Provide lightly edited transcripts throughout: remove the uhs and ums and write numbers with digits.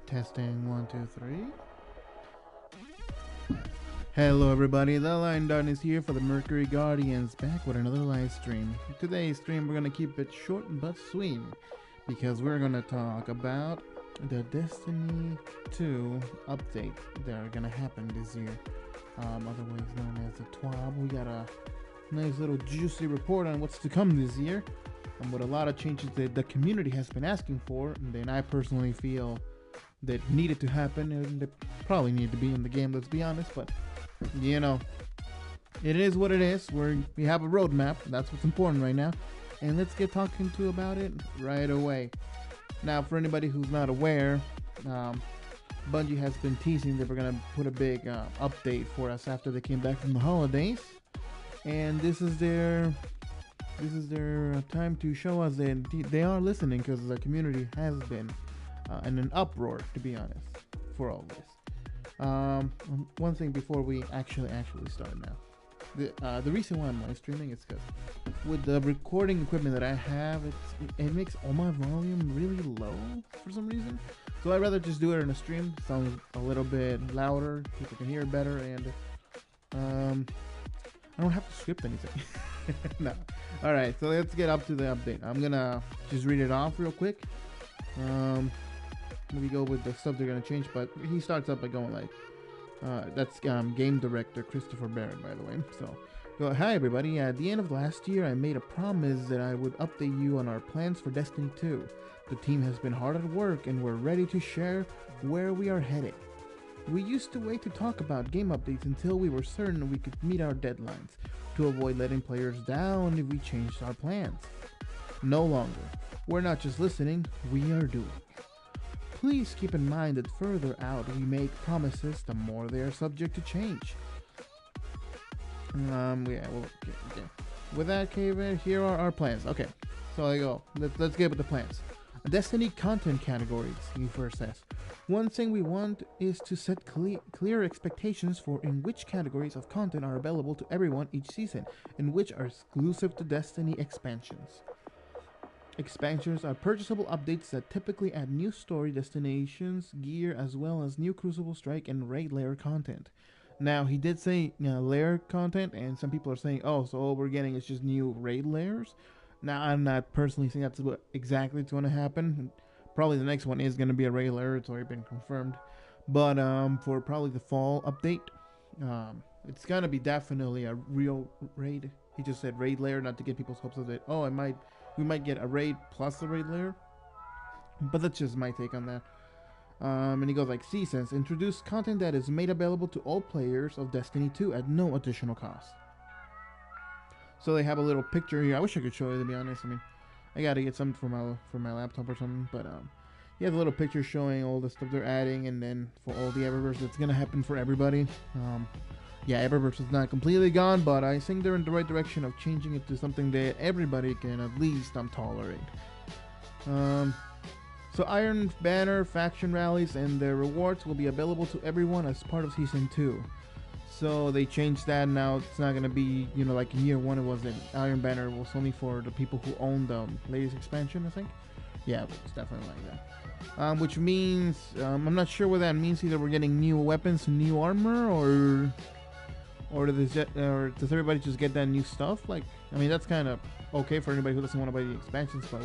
Testing 1, 2, 3. Hello everybody, the Lion Dart is here for the Mercury Guardians, back with another live stream. Today's stream we're going to keep it short but sweet, because we're going to talk about the Destiny 2 update that are going to happen this year, otherwise known as the TWAB. We got a nice little juicy report on what's to come this year, and with a lot of changes that the community has been asking for, and then I personally feel that needed to happen, and they probably need to be in the game, let's be honest, but you know, it is what it is. We have a roadmap, that's what's important right now, and let's get talking to about it right away. Now, for anybody who's not aware, Bungie has been teasing that we're gonna put a big update for us after they came back from the holidays, and this is their time to show us that they are listening, because the community has been in an uproar, to be honest, for all this. One thing before we actually start now. The reason why I'm live streaming is because with the recording equipment that I have, it makes all my volume really low for some reason. So I'd rather just do it in a stream. It sounds a little bit louder, people can hear it better, and I don't have to script anything. No. Alright, so let's get up to the update. I'm gonna just read it off real quick. We go with the stuff they're gonna change, but he starts up by going like, that's game director Christopher Barrett, by the way. So, hi everybody. At the end of last year, I made a promise that I would update you on our plans for Destiny 2. The team has been hard at work, and we're ready to share where we are headed. We used to wait to talk about game updates until we were certain we could meet our deadlines, to avoid letting players down if we changed our plans. No longer. We're not just listening, we are doing. Please keep in mind that further out we make promises, the more they are subject to change. Okay. With that, Kevin, here are our plans. Okay, so there you go. Let's get with the plans. Destiny content categories, he first says. One thing we want is to set clear expectations for in which categories of content are available to everyone each season, and which are exclusive to Destiny expansions. Expansions are purchasable updates that typically add new story destinations, gear, as well as new Crucible Strike and raid layer content. Now, he did say layer content, and some people are saying, oh, so all we're getting is just new raid layers. Now, I'm not personally saying that's what exactly is going to happen. Probably the next one is going to be a raid layer. It's already been confirmed. But for probably the fall update, it's going to be definitely a real raid. He just said raid layer, not to get people's hopes up that, oh, we might get a raid plus a raid layer. But that's just my take on that. And he goes like, C says, introduce content that is made available to all players of Destiny 2 at no additional cost. So they have a little picture here. I wish I could show you, to be honest. I mean, I gotta get something for my laptop or something. But he has a little picture showing all the stuff they're adding, and then for all the Eververse that's gonna happen for everybody. Yeah, Eververse is not completely gone, but I think they're in the right direction of changing it to something that everybody can at least tolerate. So Iron Banner faction rallies and their rewards will be available to everyone as part of Season 2. So they changed that. Now it's not going to be, like in year 1 it was that Iron Banner was only for the people who own the latest expansion, I think. Yeah, it's definitely like that. Which means, I'm not sure what that means. Either we're getting new weapons, new armor, or does everybody just get that new stuff? Like, I mean, that's kind of okay for anybody who doesn't want to buy the expansions, but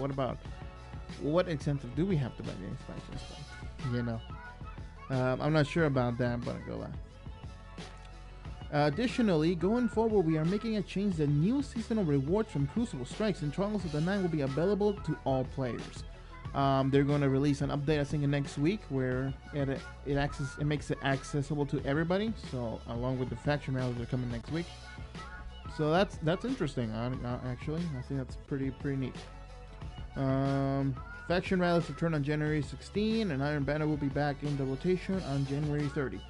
what incentive do we have to buy the expansions? I'm not sure about that, but I'll go back. Additionally, going forward, we are making a change that new seasonal rewards from Crucible Strikes and Trials of the Night will be available to all players. They're going to release an update, I think, next week, where it makes it accessible to everybody. So, along with the faction rallies that are coming next week. So that's interesting. Actually, I think that's pretty neat. Faction rallies return on January 16, and Iron Banner will be back in the rotation on January 30.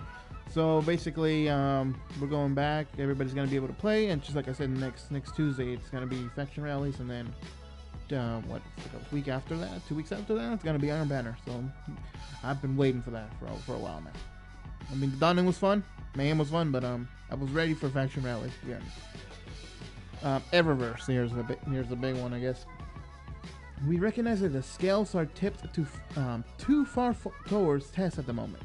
So basically, we're going back. Everybody's gonna be able to play, and just like I said, next Tuesday, it's gonna be faction rallies, and then a week after that, 2 weeks after that, it's gonna be Iron Banner. So I've been waiting for that for a while now. I mean, the Dawning was fun, Mayhem was fun, but I was ready for faction rallies, to be honest. Eververse, here's the big one, I guess. We recognize that the scales are tipped too far towards tests at the moment,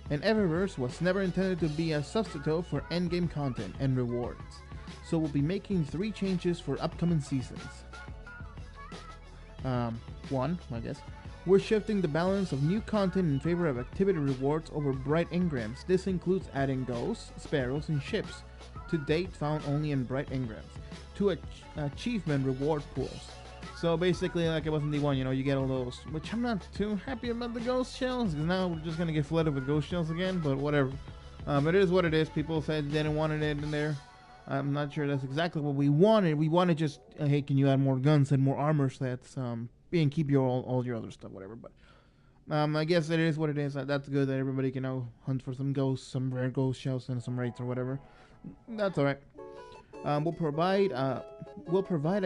and Eververse was never intended to be a substitute for endgame content and rewards, so we'll be making 3 changes for upcoming seasons. One, I guess. We're shifting the balance of new content in favor of activity rewards over bright engrams. This includes adding ghosts, sparrows, and ships, to date found only in bright engrams, to achievement reward pools. So basically, like it was in D1, you get all those, which I'm not too happy about the ghost shells, because now we're just going to get flooded with ghost shells again, but whatever. It is what it is. People said they didn't want it in there. I'm not sure that's exactly what we wanted. We wanted just, hey, can you add more guns and more armor sets, and keep all your other stuff, whatever. But I guess it is what it is. That's good that everybody can now hunt for some ghosts, some rare ghost shells, and some raids or whatever. That's all right. We'll provide a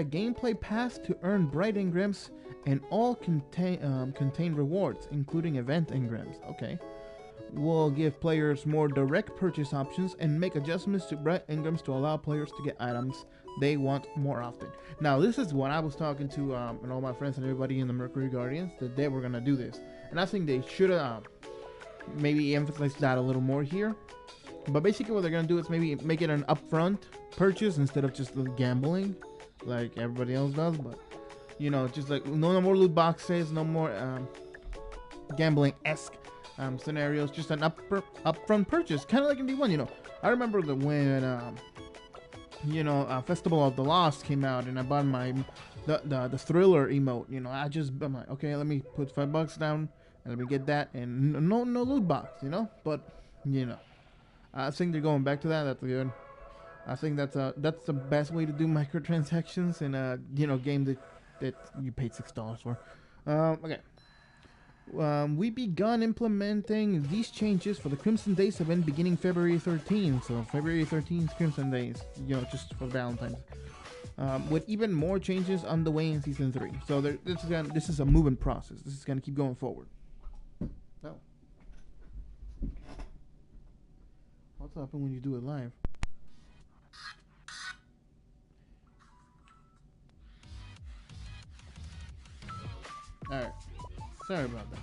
gameplay pass to earn bright engrams, and all contain rewards, including event engrams. Okay. We'll give players more direct purchase options and make adjustments to bright engrams to allow players to get items they want more often. Now, this is what I was talking to and all my friends and everybody in the Mercury Guardians, that they were gonna do this, and I think they should have maybe emphasized that a little more here. But basically, what they're gonna do is maybe make it an upfront purchase instead of just gambling like everybody else does. But just like no more loot boxes, no more gambling-esque scenarios, just an upfront purchase, kind of like in D1. I remember when Festival of the Lost came out, and I bought the thriller emote. I'm like, okay, let me put $5 down and let me get that, and no loot box, but I think they're going back to that. That's good. I think that's the best way to do microtransactions in a game that you paid $6 for. Okay. We begun implementing these changes for the Crimson Days event beginning February 13th. So February 13th, Crimson Days, just for Valentine's. With even more changes on the way in Season 3. So this is a moving process. This is going to keep going forward. Oh. What's happening when you do it live? Alright. Sorry about that.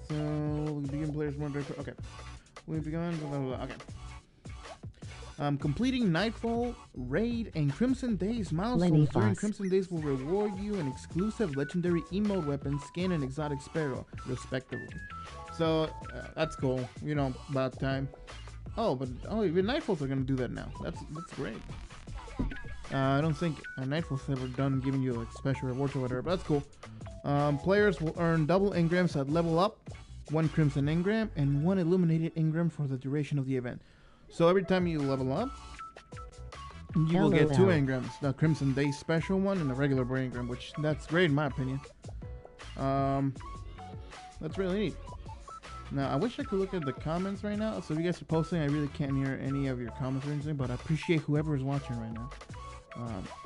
So, we begin players more direct. Okay. We've begun. Blah, blah, blah. Okay. Completing Nightfall, Raid, and Crimson Days milestones during Crimson Days will reward you an exclusive legendary emote weapon, skin, and exotic sparrow, respectively. So, that's cool. About time. Even Nightfalls are gonna do that now. That's great. I don't think Nightfall's ever done giving you like special rewards or whatever, but that's cool. Players will earn double engrams at level up, 1 crimson engram, and 1 illuminated engram for the duration of the event. So every time you level up, you will get 2 engrams, the Crimson Day special one and the regular brain engram, which that's great in my opinion. That's really neat. Now, I wish I could look at the comments right now. So if you guys are posting, I really can't hear any of your comments or anything, but I appreciate whoever is watching right now.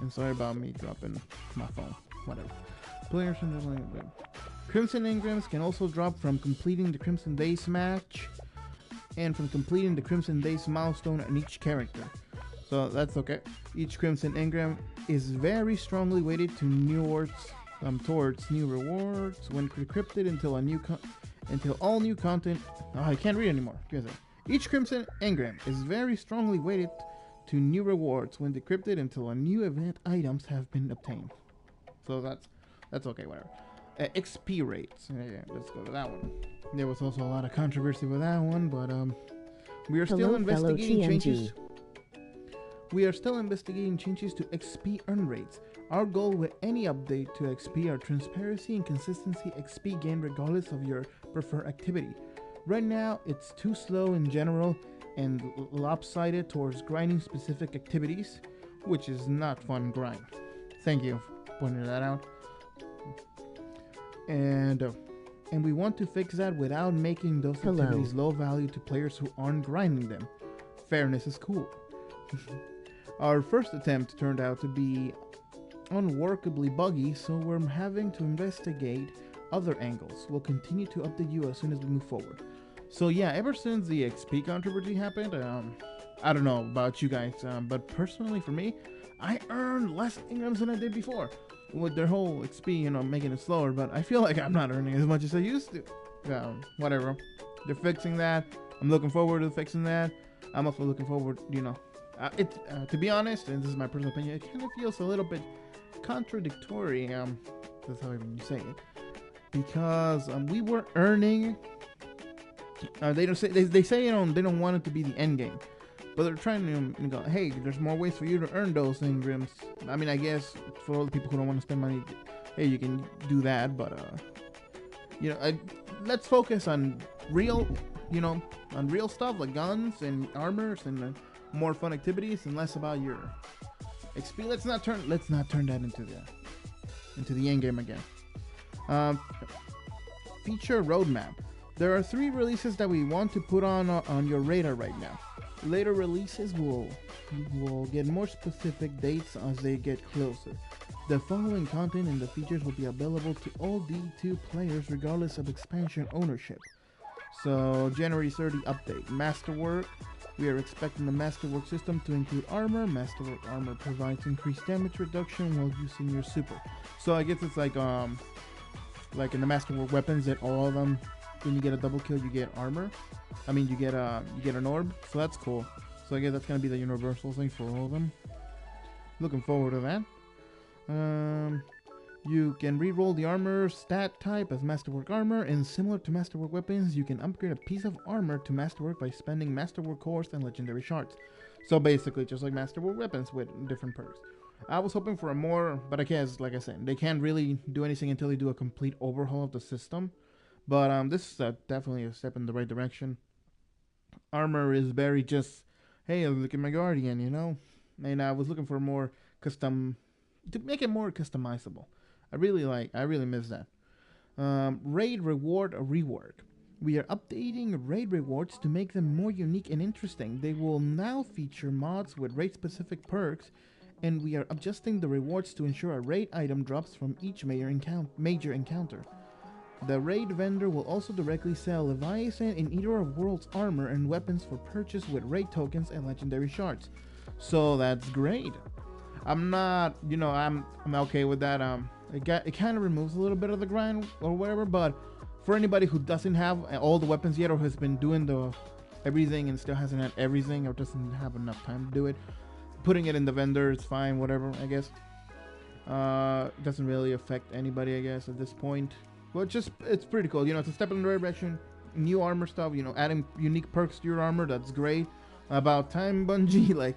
And sorry about me dropping my phone. Whatever. Players from the Crimson engrams can also drop from completing the Crimson Days match and from completing the Crimson Days milestone on each character. So that's okay. Each Crimson engram is very strongly weighted to towards new rewards when decrypted until all new content. Oh, I can't read anymore. Each Crimson engram is very strongly weighted to new rewards when decrypted until a new event items have been obtained. So that's okay, whatever. XP rates. Yeah, let's go to that one. There was also a lot of controversy with that one, but we are still investigating changes. We are still investigating changes to XP earn rates. Our goal with any update to XP are transparency and consistency XP gain regardless of your preferred activity. Right now, it's too slow in general and lopsided towards grinding specific activities, which is not fun grind. Thank you for pointing that out. And we want to fix that without making those activities low value to players who aren't grinding them. Fairness is cool. Our first attempt turned out to be unworkably buggy, so we're having to investigate other angles. We'll continue to update you as soon as we move forward. So yeah, ever since the XP controversy happened, I don't know about you guys, but personally for me, I earned less engrams than I did before. With their whole XP, making it slower, but I feel like I'm not earning as much as I used to. Whatever. They're fixing that. I'm looking forward to fixing that. I'm also looking forward, to be honest, and this is my personal opinion, it kind of feels a little bit contradictory. That's how you say it, because we were earning. They don't say they say they don't want it to be the end game, but they're trying to go. Hey, there's more ways for you to earn those engrams. I mean, I guess for all the people who don't want to spend money, hey, you can do that. But let's focus on real, on real stuff like guns and armors and more fun activities, and less about your XP. Let's not turn that into the end game again. Feature roadmap. There are 3 releases that we want to put on your radar right now. Later releases will get more specific dates as they get closer. The following content and the features will be available to all D2 players regardless of expansion ownership. So, January 30 update. Masterwork. We are expecting the Masterwork system to include armor. Masterwork armor provides increased damage reduction while using your super. So I guess it's like in the Masterwork weapons that all of them, when you get a double kill, you get armor. I mean, you get an orb. So that's cool. So I guess that's gonna be the universal thing for all of them. Looking forward to that. You can re-roll the armor stat type as Masterwork armor, and similar to Masterwork weapons, you can upgrade a piece of armor to Masterwork by spending Masterwork cores and legendary shards. So basically, just like Masterwork weapons with different perks. I was hoping for a more, but I guess, like I said, they can't really do anything until they do a complete overhaul of the system. But this is definitely a step in the right direction. Armor is very just, hey, look at my guardian, And I was looking for more custom, to make it more customizable. I really miss that. Raid reward rework. We are updating raid rewards to make them more unique and interesting. They will now feature mods with raid specific perks, and we are adjusting the rewards to ensure a raid item drops from each major encounter. The raid vendor will also directly sell Leviathan and Eater of Worlds armor and weapons for purchase with raid tokens and legendary shards. So that's great. I'm not, I'm okay with that. It kind of removes a little bit of the grind or whatever, but for anybody who doesn't have all the weapons yet, or has been doing everything and still hasn't had everything, or doesn't have enough time to do it, putting it in the vendor is fine, whatever, I guess. It doesn't really affect anybody, I guess, at this point. But it's pretty cool. It's a step in the right direction. New armor stuff, adding unique perks to your armor, that's great. About time, Bungie,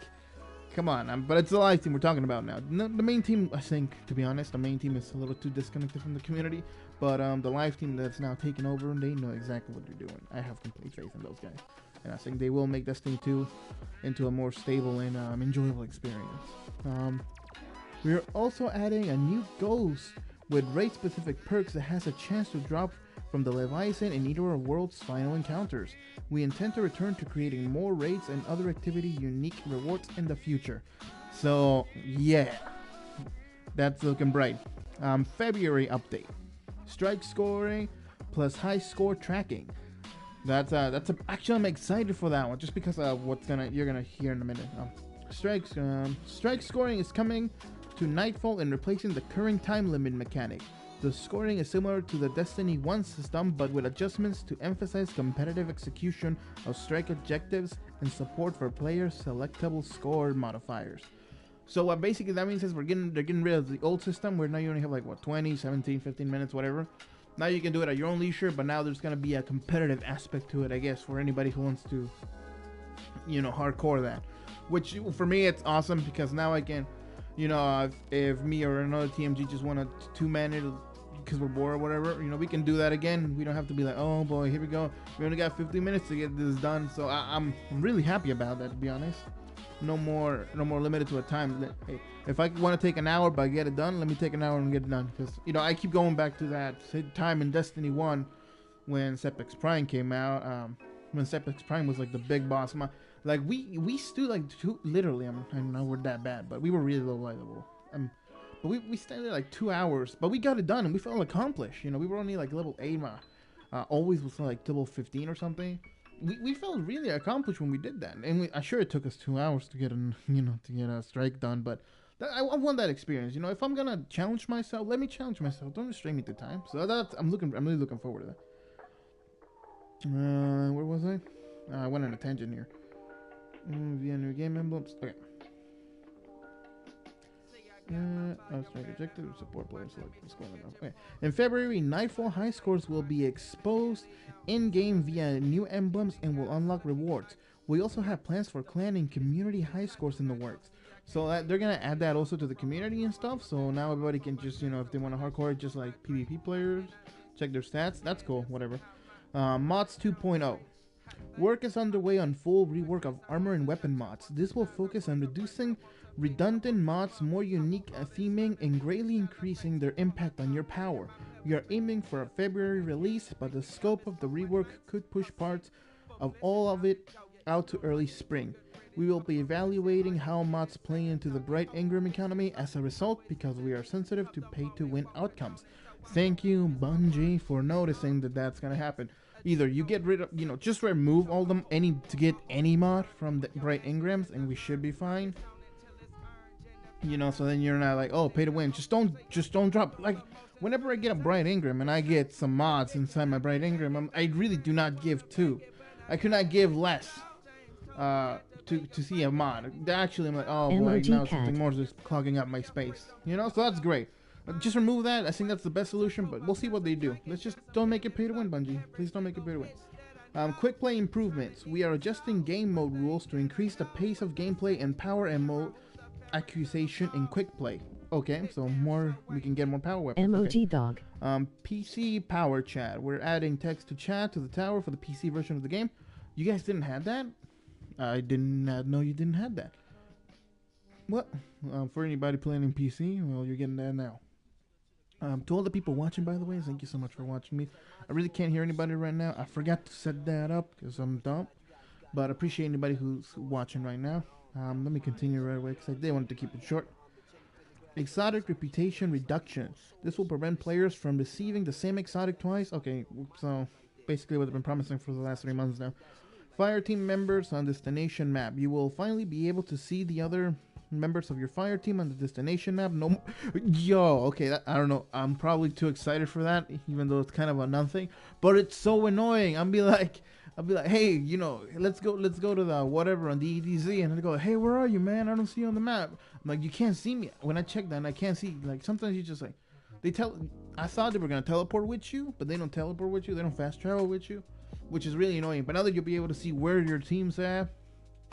come on, but it's the live team we're talking about now. The main team, I think, to be honest, the main team is a little too disconnected from the community. But the live team that's now taken over, they know exactly what they're doing. I have complete faith in those guys. And I think they will make Destiny 2 into a more stable and enjoyable experience. We are also adding a new ghost with raid-specific perks that has a chance to drop from the Leviathan and Eater of Worlds final encounters. We intend to return to creating more raids and other activity unique rewards in the future. So yeah, that's looking bright. February update: strike scoring plus high score tracking. Actually, I'm excited for that one, just because of you're gonna hear in a minute. Strike scoring is coming to Nightfall and replacing the current time limit mechanic. The scoring is similar to the Destiny 1 system, but with adjustments to emphasize competitive execution of strike objectives and support for players' selectable score modifiers. So what basically that means is they're getting rid of the old system where now you only have 20, 17, 15 minutes, whatever. Now you can do it at your own leisure, but now there's going to be a competitive aspect to it, I guess, for anybody who wants to, hardcore that. Which, for me, it's awesome, because now I can, if me or another TMG just want to two-man it because we're bored or whatever, we can do that again. We don't have to be like, oh boy, here we go. We only got 15 minutes to get this done. So I'm really happy about that, to be honest. No more limited to a time. Hey, if I want to take an hour but get it done, let me take an hour and get it done. Because, I keep going back to that time in Destiny 1 when Sepex Prime came out. When Sepex Prime was like the big boss. We stood literally, I know we're that bad, but we were really low level. But we stayed there 2 hours, but we got it done and we felt accomplished. We were only level 8. Always was level 15 or something. we felt really accomplished when we did that, and I'm sure it took us 2 hours to get a strike done, but I want that experience. If I'm gonna challenge myself, let me challenge myself. Don't restrain me to time. So I'm really looking forward to that. Where was I? I went on a tangent here. Via new game emblems. Okay. Strike objective, support players like what's going on. Okay. In February, Nightfall high scores will be exposed in-game via new emblems and will unlock rewards. We also have plans for clan and community high scores in the works. So they're gonna add that also to the community and stuff. So now everybody can just, if they want to hardcore, just like PvP players, check their stats. That's cool. Whatever. Mods 2.0. Work is underway on full rework of armor and weapon mods. This will focus on reducing redundant mods, more unique theming, and greatly increasing their impact on your power. We are aiming for a February release, but the scope of the rework could push parts of all of it out to early spring. We will be evaluating how mods play into the Bright Ingram economy as a result, because we are sensitive to pay-to-win outcomes. Thank you, Bungie, for noticing that that's going to happen. Either you get rid of, just remove all them to get any mod from the Bright Ingrams, and we should be fine. So then you're not like, oh, pay to win. Just don't drop. Like, whenever I get a Bright Ingram and I get some mods inside my Bright Ingram, I really do not give two. I could not give less to see a mod. Actually, I'm like, oh boy, now something more is just clogging up my space. So that's great. Just remove that. I think that's the best solution, but we'll see what they do. Let's just don't make it pay to win, Bungie. Please don't make it pay to win. Quick play improvements. We are adjusting game mode rules to increase the pace of gameplay and power and mode accusation in quick play. Okay, so we can get more power weapons. Emoji dog. PC power chat. We're adding text to chat to the tower for the PC version of the game. You guys didn't have that? I did not know you didn't have that. What? For anybody playing in PC, well, you're getting that now. To all the people watching, by the way, thank you so much for watching me. I really can't hear anybody right now. I forgot to set that up because I'm dumb. But I appreciate anybody who's watching right now. Let me continue right away because I did want to keep it short. Exotic reputation reduction. This will prevent players from receiving the same exotic twice. Okay, so basically what I've been promising for the last 3 months now. Fire team members on destination map. You will finally be able to see the other members of your fire team on the destination map. No, okay, I don't know. I'm probably too excited for that, even though it's kind of a nothing. But it's so annoying. I'll be like, hey, let's go to the whatever on the EDZ, and I go, hey, where are you, man? I don't see you on the map. I'm like, you can't see me. When I check that, and I can't see. Like sometimes you just like, I thought they were gonna teleport with you, but they don't teleport with you. They don't fast travel with you, which is really annoying. But now that you'll be able to see where your team's at.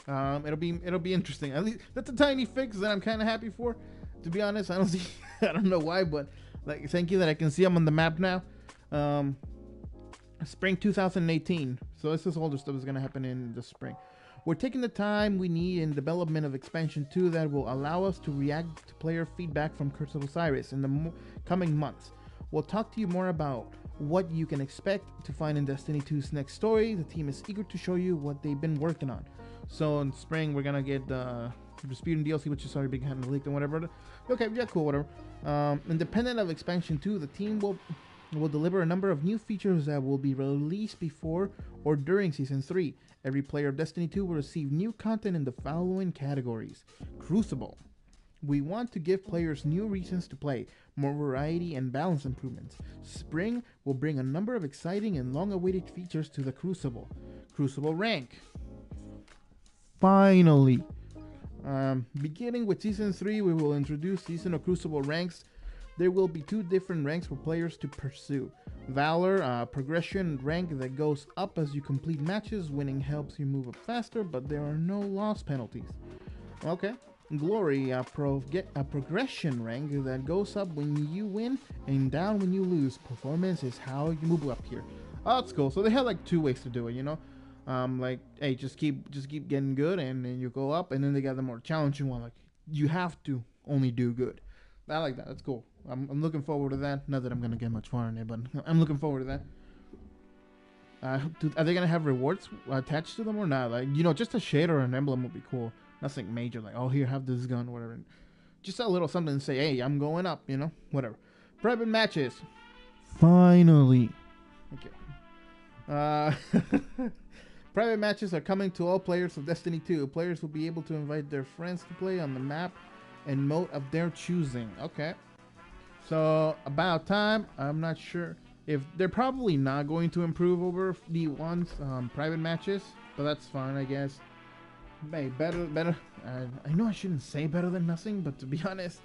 It'll be interesting. At least that's a tiny fix that I'm kind of happy for. To be honest, I don't know why, but like, thank you that I can see them on the map now. Spring 2018. So this is all the stuff that's gonna happen in the spring. We're taking the time we need in development of expansion 2 that will allow us to react to player feedback from Curse of Osiris in the coming months. We'll talk to you more about what you can expect to find in Destiny 2's next story. The team is eager to show you what they've been working on. So in spring, we're going to get the Disputing DLC, which is already being leaked and whatever. Okay, yeah, cool, whatever. Independent of Expansion 2, the team will deliver a number of new features that will be released before or during Season 3. Every player of Destiny 2 will receive new content in the following categories. Crucible. We want to give players new reasons to play, more variety and balance improvements. Spring will bring a number of exciting and long-awaited features to the Crucible. Crucible rank. Finally, beginning with Season 3, we will introduce Seasonal Crucible ranks. There will be 2 different ranks for players to pursue. Valor, a progression rank that goes up as you complete matches. Winning helps you move up faster, but there are no loss penalties. Okay. Glory, a progression rank that goes up when you win and down when you lose. Performance is how you move up here. Oh, that's cool. So they have like 2 ways to do it, like, hey, just keep getting good, and then you go up, and then they got the more challenging one, like you have to only do good. I like that. That's cool. I'm looking forward to that. Not that I'm gonna get much far in it, but I'm looking forward to that. Are they gonna have rewards attached to them or not? Like, just a shade or an emblem would be cool. Nothing major, like, oh, here, have this gun, whatever. Just a little something to say, hey, I'm going up, whatever. Private matches. Finally. Okay. Private matches are coming to all players of Destiny 2. Players will be able to invite their friends to play on the map and mode of their choosing. Okay. So, about time. I'm not sure if they're probably not going to improve over D1's private matches, but that's fine, I guess. Hey, better. I know I shouldn't say better than nothing, but to be honest,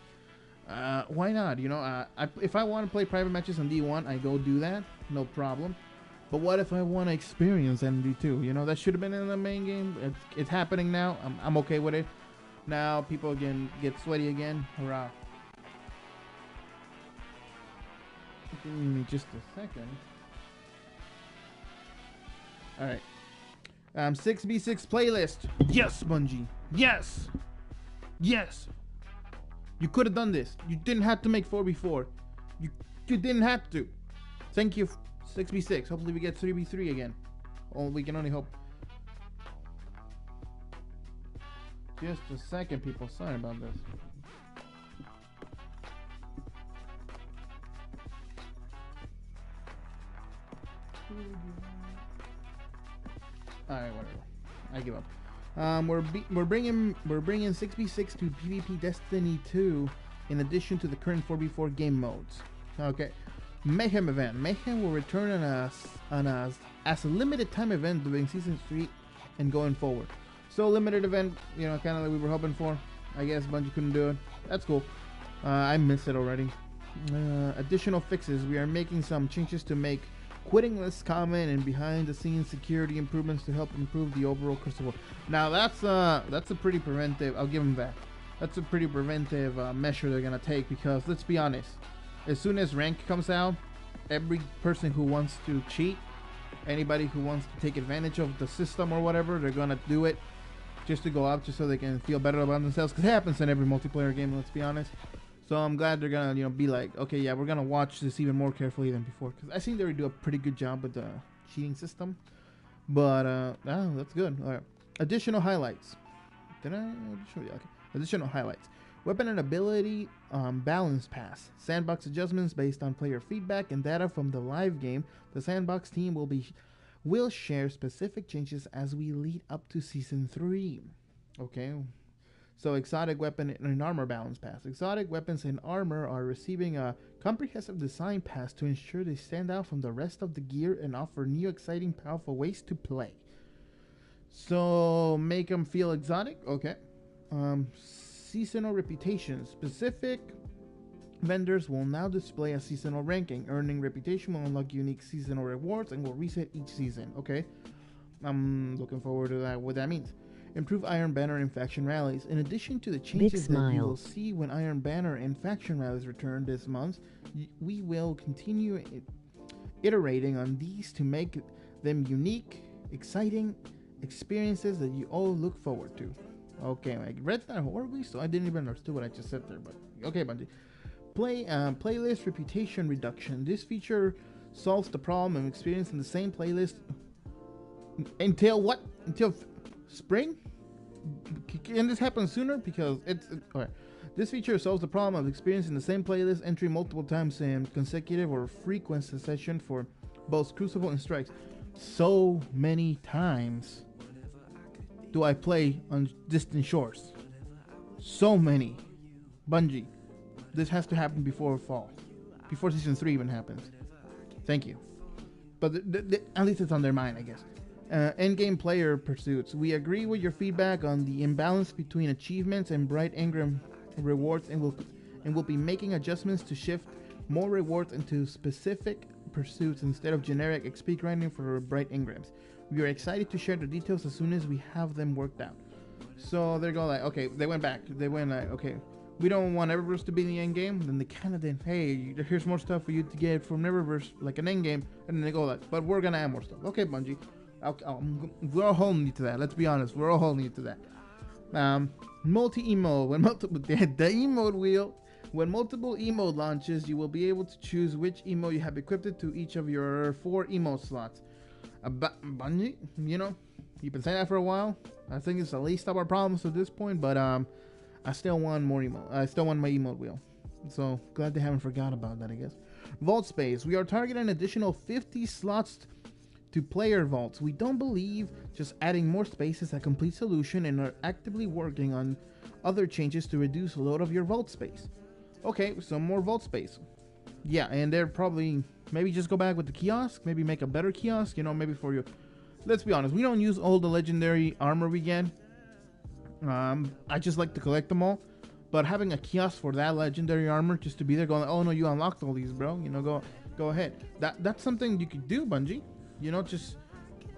why not? You know, if I want to play private matches on D1, I go do that, no problem. But what if I want to experience MD2? You know, that should have been in the main game. It's happening now. I'm okay with it. Now people again get sweaty again. Hurrah! Give me just a second. All right. 6v6 playlist. Yes, Bungie. Yes. Yes. You could have done this. You didn't have to make 4v4. You didn't have to. Thank you, 6v6. Hopefully we get 3v3 again. Oh, we can only hope. Just a second, people. Sorry about this. Alright, whatever. I give up. We're bringing 6v6 to PvP Destiny 2 in addition to the current 4v4 game modes. Okay. Mayhem event. Mayhem will return as a limited time event during season 3 and going forward. So limited event, you know, kind of like we were hoping for. I guess Bungie couldn't do it. That's cool. I missed it already. Additional fixes. We are making some changes to make quitting less common and behind the scenes security improvements to help improve the overall Crucible. Now that's a pretty preventive. I'll give them that. That's a pretty preventive measure they're gonna take, because let's be honest, as soon as rank comes out, every person who wants to cheat, anybody who wants to take advantage of the system or whatever, they're gonna do it just to go up, just so they can feel better about themselves, because it happens in every multiplayer game, let's be honest. So I'm glad they're gonna, you know, be like, okay, yeah, we're gonna watch this even more carefully than before, because I think they do a pretty good job with the cheating system. But that's good. All right. Additional highlights. Did I show you? Okay. Additional highlights. Weapon and ability balance pass. Sandbox adjustments based on player feedback and data from the live game. The sandbox team will share specific changes as we lead up to season 3. Okay. So exotic weapon and armor balance pass. Exotic weapons and armor are receiving a comprehensive design pass to ensure they stand out from the rest of the gear and offer new, exciting, powerful ways to play. So make them feel exotic. Okay. Seasonal reputation. Specific vendors will now display a seasonal ranking. Earning reputation will unlock unique seasonal rewards and will reset each season. Okay. I'm looking forward to that. What that means. Improve Iron Banner and faction rallies. In addition to the changes that you will see when Iron Banner and faction rallies return this month, we will continue iterating on these to make them unique, exciting experiences that you all look forward to. Okay, I read that horribly, so I didn't even understand what I just said there, but okay, Bungie. Playlist reputation reduction. This feature solves the problem of experiencing the same playlist until what? Until spring? Can this happen sooner? Because it's all right. This feature solves the problem of experiencing the same playlist entry multiple times in consecutive or frequent succession for both Crucible and Strikes. So many times do I play on Distant Shores. So many. Bungie, this has to happen before fall. Before season 3 even happens. Thank you. But at least it's on their mind, I guess. Endgame player pursuits. We agree with your feedback on the imbalance between achievements and bright engram rewards, and will be making adjustments to shift more rewards into specific pursuits instead of generic XP grinding for bright engrams. We are excited to share the details as soon as we have them worked out. So they're going like, okay, they went back. They went like, okay, we don't want Eververse to be the end game. Then they kind of did, hey, here's more stuff for you to get from Eververse, like an end game. And then they go like, but we're gonna add more stuff. Okay, Bungie. We're all holding you to that. Let's be honest. We're all holding you to that. Multi-emote. When multiple the emote wheel. When multiple emote launches, you will be able to choose which emote you have equipped to each of your 4 emote slots. Bungie, you know, you've been saying that for a while. I think it's the least of our problems at this point, but I still want more emote. I still want my emote wheel. So glad they haven't forgot about that, I guess. Vault space. We are targeting an additional 50 slots to player vaults. We don't believe just adding more space is a complete solution and are actively working on other changes to reduce the load of your vault space. Okay, so more vault space. Yeah, and they're probably, maybe just go back with the kiosk, maybe make a better kiosk, you know, maybe for you. Let's be honest, we don't use all the legendary armor we get. I just like to collect them all. But having a kiosk for that legendary armor just to be there going, oh no, you unlocked all these, bro. You know, go ahead. That's something you could do, Bungie. You know, just,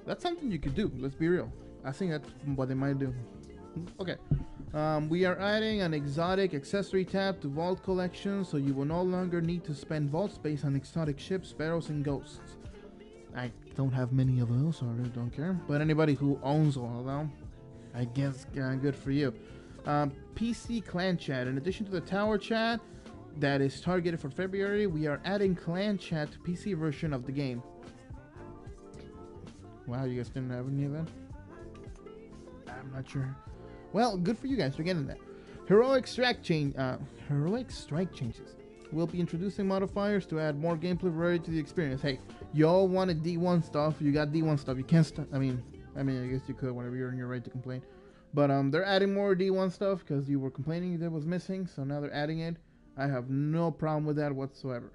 that's something you could do. Let's be real. I think that's what they might do. Okay. We are adding an exotic accessory tab to Vault Collection, so you will no longer need to spend vault space on exotic ships, sparrows, and ghosts. I don't have many of those, so I really don't care. But anybody who owns all of them, I guess good for you. PC clan chat. In addition to the tower chat that is targeted for February, we are adding clan chat to PC version of the game. Wow, you guys didn't have any of that? I'm not sure. Well, good for you guys for getting that. Heroic strike changes. We'll be introducing modifiers to add more gameplay variety to the experience. Hey, y'all wanted D1 stuff. You got D1 stuff. You can't. I mean, I guess you could whenever you're in your right to complain. But they're adding more D1 stuff because you were complaining that was missing. So now they're adding it. I have no problem with that whatsoever.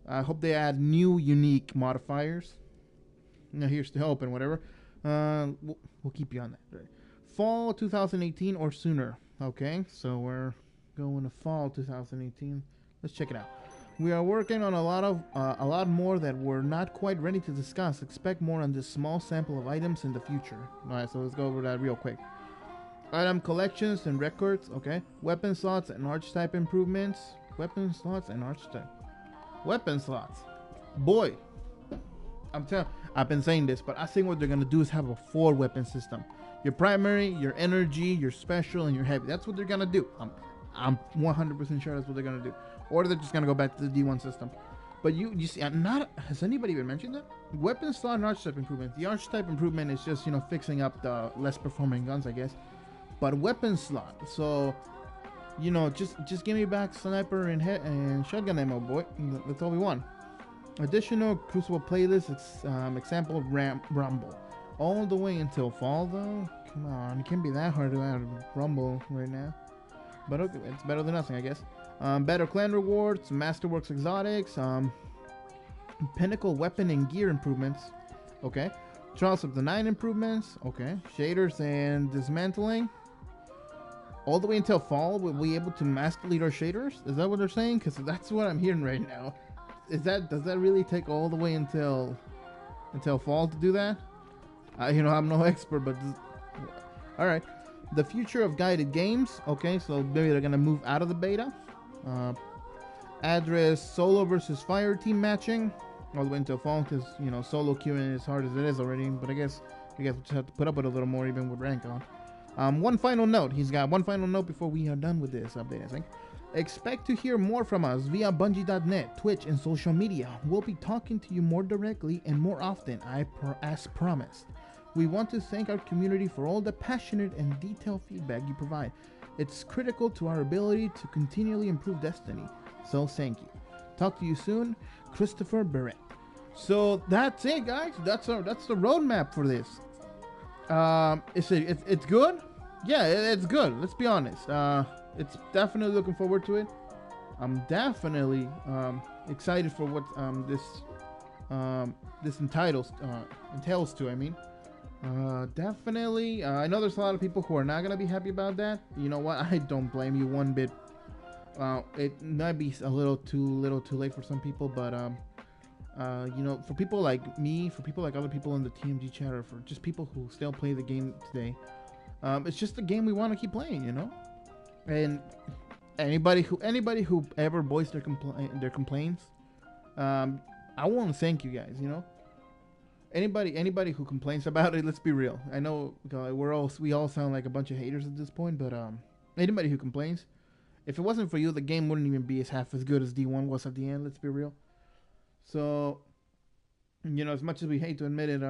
I hope they add new unique modifiers. Now here's to hope and whatever. We'll keep you on that. Right. Fall 2018 or sooner. Okay, so we're going to fall 2018. Let's check it out. We are working on a lot more that we're not quite ready to discuss. Expect more on this small sample of items in the future. All right, so let's go over that real quick. Item collections and records. Okay, weapon slots and archetype improvements. Weapon slots and archetype. Weapon slots. Boy, I've been saying this, but I think what they're gonna do is have a 4-weapon system. Your primary, your energy, your special, and your heavy. That's what they're gonna do. I'm 100% sure that's what they're gonna do. Or they're just gonna go back to the D1 system. But you see, has anybody even mentioned that? Weapon slot and archetype improvement. The archetype improvement is just, you know, fixing up the less performing guns, I guess. But weapon slot, so, you know, just give me back sniper and shotgun ammo, boy. That's all we want. Additional Crucible playlist, example Rumble. All the way until fall, though? Come on, it can't be that hard to add Rumble right now. But okay, it's better than nothing, I guess. Better clan rewards, Masterworks exotics, Pinnacle weapon and gear improvements. Okay. Trials of the 9 improvements. Okay. Shaders and dismantling. All the way until fall, will we be able to mass delete our shaders? Is that what they're saying? Because that's what I'm hearing right now. Does that really take all the way until fall to do that? You know, I'm no expert, but all right. The future of guided games. Okay, so maybe they're gonna move out of the beta. Address solo versus fire team matching all the way until fall, because, you know, solo queuing as hard as it is already. But I guess we just have to put up with a little more even with rank on. One final note. He's got one final note before we are done with this update, I think. Expect to hear more from us via Bungie.net, Twitch, and social media. We'll be talking to you more directly and more often, as promised. We want to thank our community for all the passionate and detailed feedback you provide. It's critical to our ability to continually improve Destiny. So thank you. Talk to you soon, Christopher Barrett. So that's it, guys. That's the roadmap for this. It's good. Yeah, it's good. Let's be honest. It's definitely looking forward to it. I'm definitely excited for what this entails to. I mean, definitely. I know there's a lot of people who are not gonna be happy about that. You know what? I don't blame you one bit. It might be a little too late for some people, but you know, for people like me, for people like other people in the TMG chat, or for just people who still play the game today, it's just a game we want to keep playing, you know. And anybody who ever voiced their complaints, I want to thank you guys. You know, anybody who complains about it, let's be real. I know we all sound like a bunch of haters at this point, but anybody who complains, if it wasn't for you, the game wouldn't even be half as good as D1 was at the end. Let's be real. So, you know, as much as we hate to admit it,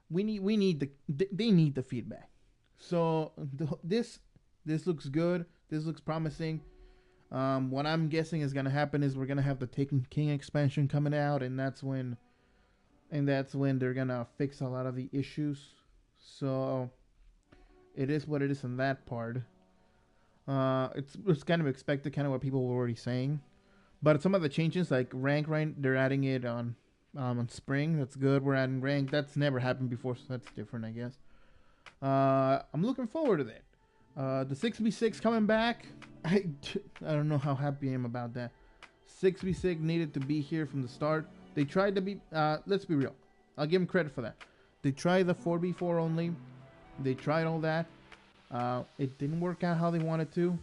they need the feedback. So this looks good. This looks promising. What I'm guessing is gonna happen is we're gonna have the Taken King expansion coming out, and that's when and that's when they're gonna fix a lot of the issues. So it is what it is in that part. It's kind of expected, kind of what people were already saying. But some of the changes, like rank, right? They're adding it on spring. That's good. We're adding rank. That's never happened before, so that's different, I guess. I'm looking forward to that. The 6v6 coming back. I don't know how happy I am about that. 6v6 needed to be here from the start. They tried to be. Let's be real. I'll give them credit for that. They tried the 4v4 only. They tried all that. It didn't work out how they wanted to.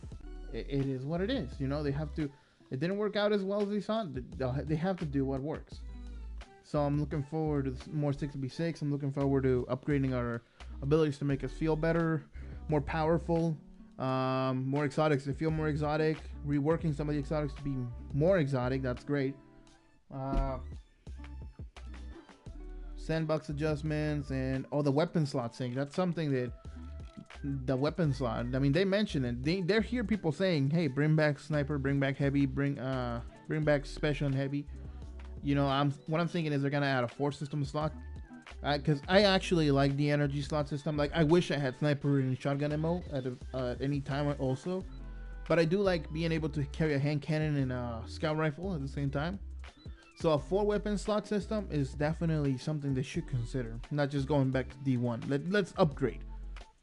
It is what it is. You know, they have to. It didn't work out as well as they thought. They have to do what works. So I'm looking forward to more 6v6. I'm looking forward to upgrading our abilities to make us feel better, more powerful, more exotics to feel more exotic, reworking some of the exotics to be more exotic. That's great. Sandbox adjustments and all the weapon slot thing. That's something that the weapon slot. I mean, they mention it. They're here. People saying, "Hey, bring back sniper, bring back heavy, bring back special and heavy." You know, what I'm thinking is they're gonna add a 4 system slot, because I actually like the energy slot system. Like, I wish I had sniper and shotgun ammo at any time also, but I do like being able to carry a hand cannon and a scout rifle at the same time. So a 4 weapon slot system is definitely something they should consider. Not just going back to D1. Let's upgrade.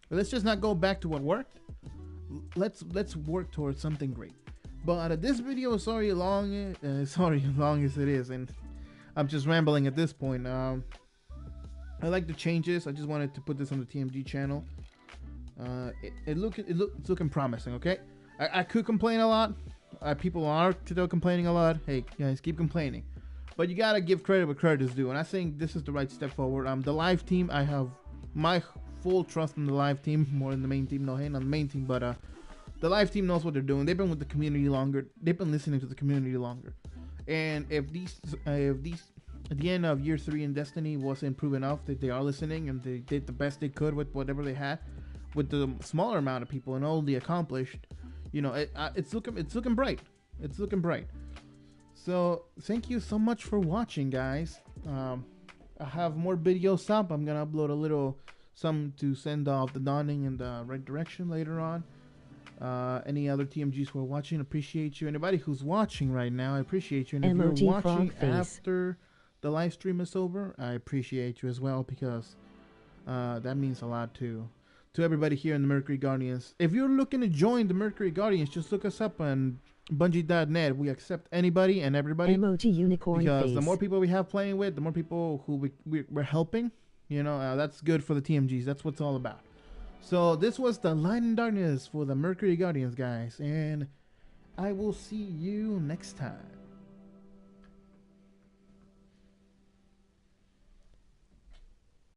Let's just not go back to what worked. Let's work towards something great. But this video is sorry long as it is, and I'm just rambling at this point. I like the changes. I just wanted to put this on the TMG channel. It's looking promising. Okay, I could complain a lot. People are still complaining a lot. Hey guys, keep complaining, but you gotta give credit where credit is due. And I think this is the right step forward. The live team, I have my full trust in the live team more than the main team. No hate on the main team, but the live team knows what they're doing. They've been with the community longer. They've been listening to the community longer. And if these at the end of year 3 in Destiny wasn't proven enough that they are listening and they did the best they could with whatever they had, with the smaller amount of people and all the accomplished, you know, it's looking bright. It's looking bright. So thank you so much for watching, guys. I have more videos up. I'm gonna upload a little some to send off the dawning in the right direction later on. Any other TMGs who are watching, appreciate you. Anybody who's watching right now, I appreciate you. And if you're watching after the live stream is over, I appreciate you as well, because that means a lot to everybody here in the Mercury Guardians. If you're looking to join the Mercury Guardians, just look us up on Bungie.net. We accept anybody and everybody. Emoji unicorn because face. The more people we have playing with, the more people who we're helping. You know, that's good for the TMGs. That's what it's all about. So this was the Light and Darkness for the Mercury Guardians, guys, and I will see you next time.